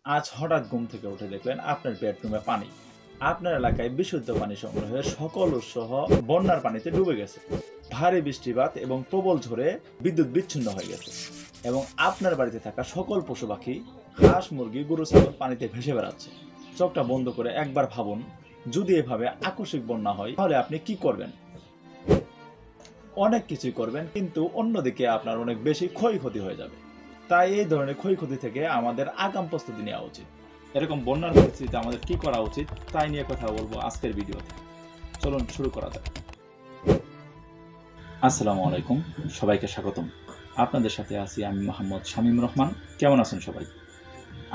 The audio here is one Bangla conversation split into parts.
আজ হঠাৎ ঘুম থেকে উঠে দেখলেন আপনার বেডরুমে পানি। আপনার এলাকায় বিশুদ্ধ পানি সংগ্রহের সকল উৎস বন্যার পানিতে ডুবে গেছে। ভারী বৃষ্টিপাত এবং প্রবল ঝড়ে বিদ্যুৎ বিচ্ছিন্ন হয়ে গেছে এবং আপনার বাড়িতে থাকা সকল পশু পাখি, হাঁস, মুরগি, গরু, ছাগল পানিতে ভেসে বেড়াচ্ছে। চোখটা বন্ধ করে একবার ভাবুন, যদি এভাবে আকস্মিক বন্যা হয় তাহলে আপনি কি করবেন? অনেক কিছুই করবেন, কিন্তু অন্যদিকে আপনার অনেক বেশি ক্ষয়ক্ষতি হয়ে যাবে। তাই এই ধরনের ক্ষয়ক্ষতি থেকে আমাদের আগাম প্রস্তুতি নেওয়া উচিত। এরকম বন্যার পরিস্থিতিতে আমাদের কি করা উচিত তাই নিয়ে কথা বলবো আজকের ভিডিওতে। চলুন শুরু করা যাক। আসসালামু আলাইকুম, সবাইকে স্বাগতম। আপনাদের সাথে আছি আমি মোহাম্মদ শামীম রহমান। কেমন আছেন সবাই?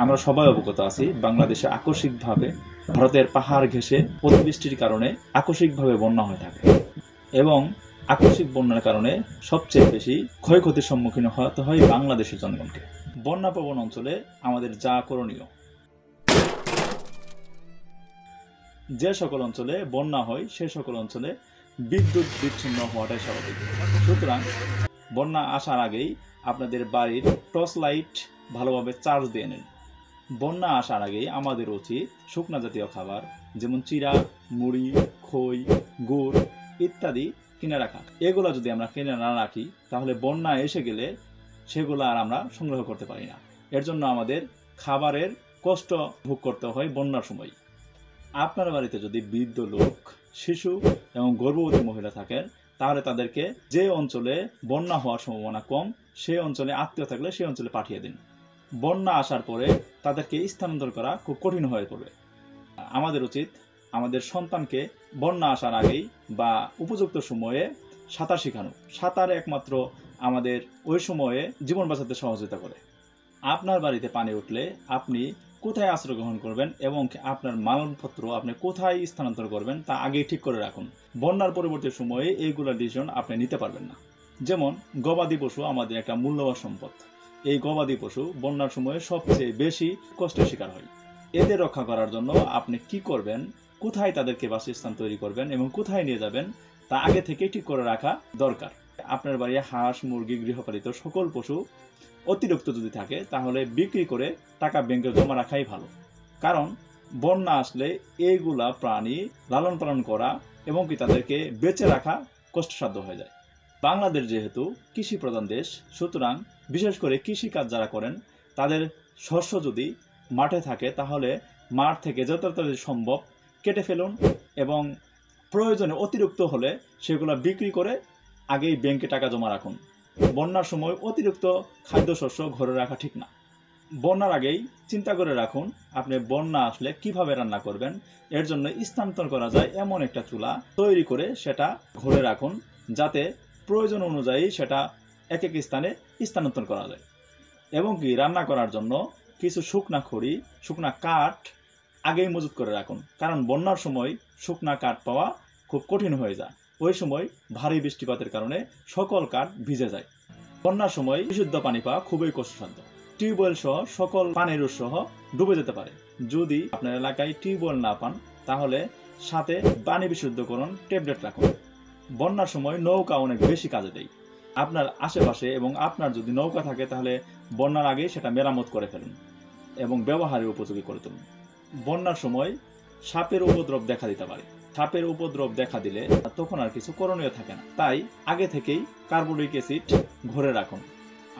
আমরা সবাই অবগত আছি বাংলাদেশে আকস্মিকভাবে ভারতের পাহাড় ঘেঁষে অতিবৃষ্টির কারণে আকস্মিকভাবে বন্যা হয়ে থাকে এবং আকস্মিক বন্যার কারণে সবচেয়ে বেশি ক্ষয়ক্ষতির সম্মুখীন হতে হয় বাংলাদেশের জনগণকে। বন্যাপ্রবণ অঞ্চলে আমাদের যা করণীয়, যে সকল অঞ্চলে বন্যা হয় সে সকল অঞ্চলে বিদ্যুৎ বিচ্ছিন্ন হওয়াটাই স্বাভাবিক। সুতরাং বন্যা আসার আগেই আপনাদের বাড়ির টর্চ লাইট ভালোভাবে চার্জ দিয়ে নেন। বন্যা আসার আগেই আমাদের উচিত শুকনা জাতীয় খাবার যেমন চিড়া, মুড়ি, খই, গুড় ইত্যাদি কিনে রাখা। এগুলো যদি আমরা কিনে না রাখি তাহলে বন্যা এসে গেলে সেগুলো আর আমরা সংগ্রহ করতে পারি না। এর জন্য আমাদের খাবারের কষ্ট ভোগ করতে হয় বন্যার সময়। আপনার বাড়িতে যদি বৃদ্ধ লোক, শিশু এবং গর্ভবতী মহিলা থাকেন তাহলে তাদেরকে যে অঞ্চলে বন্যা হওয়ার সম্ভাবনা কম সেই অঞ্চলে আত্মীয় থাকলে সেই অঞ্চলে পাঠিয়ে দিন। বন্যা আসার পরে তাদেরকে স্থানান্তর করা খুব কঠিন হয়ে পড়বে। আমাদের উচিত আমাদের সন্তানকে বন্যা আসার আগেই বা উপযুক্ত সময়ে সাঁতার শেখানো। সাঁতার একমাত্র আমাদের ওই সময়ে জীবন বাঁচাতে সহযোগিতা করে। আপনার বাড়িতে পানি উঠলে আপনি কোথায় আশ্রয় গ্রহণ করবেন এবং আপনার মালপত্র আপনি কোথায় স্থানান্তর করবেন তা আগেই ঠিক করে রাখুন। বন্যার পরবর্তী সময়ে এইগুলো ডিসিশন আপনি নিতে পারবেন না। যেমন গবাদি পশু আমাদের একটা মূল্যবান সম্পদ। এই গবাদি পশু বন্যার সময়ে সবচেয়ে বেশি কষ্টের শিকার হয়। এদের রক্ষা করার জন্য আপনি কি করবেন, কোথায় তাদেরকে বাসস্থান তৈরি করবেন এবং কোথায় নিয়ে যাবেন তা আগে থেকে ঠিক করে রাখা দরকার। আপনার বাড়ি হাঁস, মুরগি, গৃহপালিত সকল পশু অতিরিক্ত যদি থাকে তাহলে বিক্রি করে টাকা ব্যাংকে জমা রাখাই ভালো। কারণ বন্যা আসলে এইগুলা প্রাণী লালন পালন করা এবং কি তাদেরকে বেঁচে রাখা কষ্টসাধ্য হয়ে যায়। বাংলাদেশ যেহেতু কৃষি প্রধান দেশ, সুতরাং বিশেষ করে কৃষি কাজ যারা করেন তাদের শস্য যদি মাঠে থাকে তাহলে মাঠ থেকে যত তাড়াতাড়ি সম্ভব কেটে ফেলুন এবং প্রয়োজনে অতিরিক্ত হলে সেগুলো বিক্রি করে আগেই ব্যাংকে টাকা জমা রাখুন। বন্যার সময় অতিরিক্ত খাদ্যশস্য ঘরে রাখা ঠিক না। বন্যার আগেই চিন্তা করে রাখুন আপনি বন্যা আসলে কিভাবে রান্না করবেন। এর জন্য স্থানান্তর করা যায় এমন একটা চুলা তৈরি করে সেটা ঘরে রাখুন, যাতে প্রয়োজন অনুযায়ী সেটা এক এক স্থানে স্থানান্তর করা যায়। এবং কি রান্না করার জন্য কিছু শুকনা খড়ি, শুকনা কাঠ আগেই মজুত করে রাখুন। কারণ বন্যার সময় শুকনা কাঠ পাওয়া খুব কঠিন হয়ে যায়। ওই সময় ভারী বৃষ্টিপাতের কারণে সকল কাঠ ভিজে যায়। বন্যার সময় বিশুদ্ধ পানি পাওয়া খুবই কষ্টসাধ্য। টিউবওয়েল সহ সকল পানির উৎস ডুবে যেতে পারে। যদি আপনার এলাকায় টিউবওয়েল না পান তাহলে সাথে পানি বিশুদ্ধকরণ ট্যাবলেট রাখুন। বন্যার সময় নৌকা অনেক বেশি কাজে দেয়। আপনার আশেপাশে এবং আপনার যদি নৌকা থাকে তাহলে বন্যার আগে সেটা মেরামত করে ফেলুন এবং ব্যবহারের উপযোগী করে তুলুন। বন্যার সময় সাপের উপদ্রব দেখা দিতে পারে। সাপের উপদ্রব দেখা দিলে তখন আর কিছু করণীয় থাকে না। তাই আগে থেকেই কার্বনিক অ্যাসিড ঘরে রাখুন।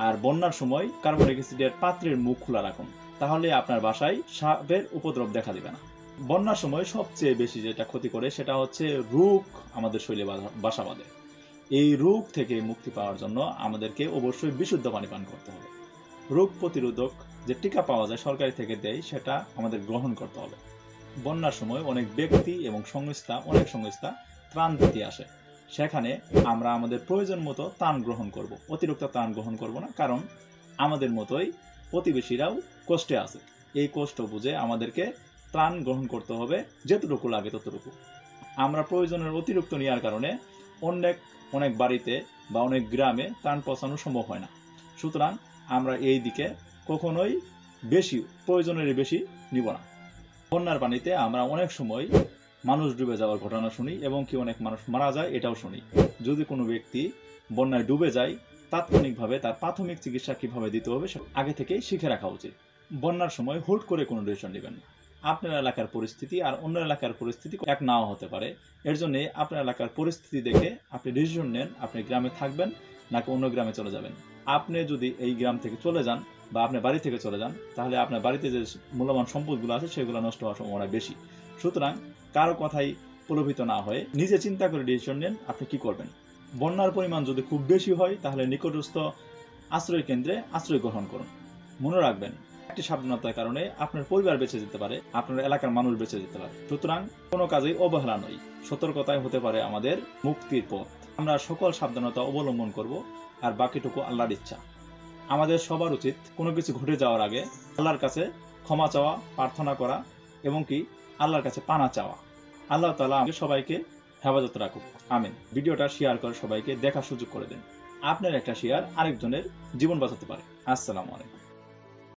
আর বন্যার সময় কার্বনিক অ্যাসিডের পাত্রের মুখ খোলা রাখুন, তাহলে আপনার বাসায় সাপের উপদ্রব দেখা দিবে না। বন্যার সময় সবচেয়ে বেশি যেটা ক্ষতি করে সেটা হচ্ছে রোগ আমাদের শরীরে বাসা বাঁধে। এই রোগ থেকে মুক্তি পাওয়ার জন্য আমাদেরকে অবশ্যই বিশুদ্ধ পানি পান করতে হবে। রোগ প্রতিরোধক যে টিকা পাওয়া যায় সরকারি থেকে দেয় সেটা আমাদের গ্রহণ করতে হবে। বন্যার সময় অনেক ব্যক্তি এবং অনেক সংস্থা ত্রাণ দিতে আসে। সেখানে আমরা আমাদের প্রয়োজন মতো ত্রাণ গ্রহণ করব, অতিরিক্ত ত্রাণ গ্রহণ করব না। কারণ আমাদের মতোই প্রতিবেশীরাও কষ্টে আছে। এই কষ্ট বুঝে আমাদেরকে ত্রাণ গ্রহণ করতে হবে, যেতটুকু লাগে ততটুকু। আমরা প্রয়োজনের অতিরিক্ত নেওয়ার কারণে অনেক বাড়িতে বা অনেক গ্রামে ত্রাণ পৌঁছানো সম্ভব হয় না। সুতরাং আমরা এই দিকে কখনোই প্রয়োজনের বেশি নিব না। বন্যার পানিতে আমরা অনেক সময় মানুষ ডুবে যাওয়ার ঘটনা শুনি এবং কি অনেক মানুষ মারা যায় এটাও শুনি। যদি কোনো ব্যক্তি বন্যায় ডুবে যায় তাৎক্ষণিকভাবে তার প্রাথমিক চিকিৎসা কিভাবে দিতে হবে আগে থেকেই শিখে রাখা উচিত। বন্যার সময় হুট করে কোনো ডিসিশন নেবেন না। আপনার এলাকার পরিস্থিতি আর অন্য এলাকার পরিস্থিতি এক নাও হতে পারে। এর জন্য আপনার এলাকার পরিস্থিতি দেখে আপনি ডিসিশন নেন আপনি গ্রামে থাকবেন নাকি অন্য গ্রামে চলে যাবেন। আপনি যদি এই গ্রাম থেকে চলে যান বা আপনার বাড়ি থেকে চলে যান, তাহলে আপনার বাড়িতে যে মূল্যবান সম্পদগুলো আছে সেগুলো নষ্ট হওয়ার সম্ভাবনা বেশি। সুতরাং কারো কথাই প্রলোভিত না হয়ে নিজে চিন্তা করে ডিসিশন নেন আপনি কি করবেন। বন্যার পরিমাণ যদি খুব বেশি হয় তাহলে নিকটস্থ আশ্রয় কেন্দ্রে আশ্রয় গ্রহণ করুন। মনে রাখবেন, একটি সাবধানতার কারণে আপনার পরিবার বেঁচে যেতে পারে, আপনার এলাকার মানুষ বেঁচে যেতে পারে। সুতরাং কোনো কাজেই অবহেলা নয়, সতর্কতায় হতে পারে আমাদের মুক্তির পথ। আমরা সকল সাবধানতা অবলম্বন করব, আর বাকিটুকু আল্লাহর ইচ্ছা। আমাদের সবার উচিত কোনো কিছু ঘটে যাওয়ার আগে আল্লাহর কাছে ক্ষমা চাওয়া, প্রার্থনা করা এবং কি আল্লাহর কাছে পানা চাওয়া। আল্লাহ তাআলা আমাদের সবাইকে হেফাজত রাখুক, আমিন। ভিডিওটা শেয়ার করে সবাইকে দেখার সুযোগ করে দেন। আপনার একটা শেয়ার আরেকজনের জীবন বাঁচাতে পারে। আসসালামু আলাইকুম।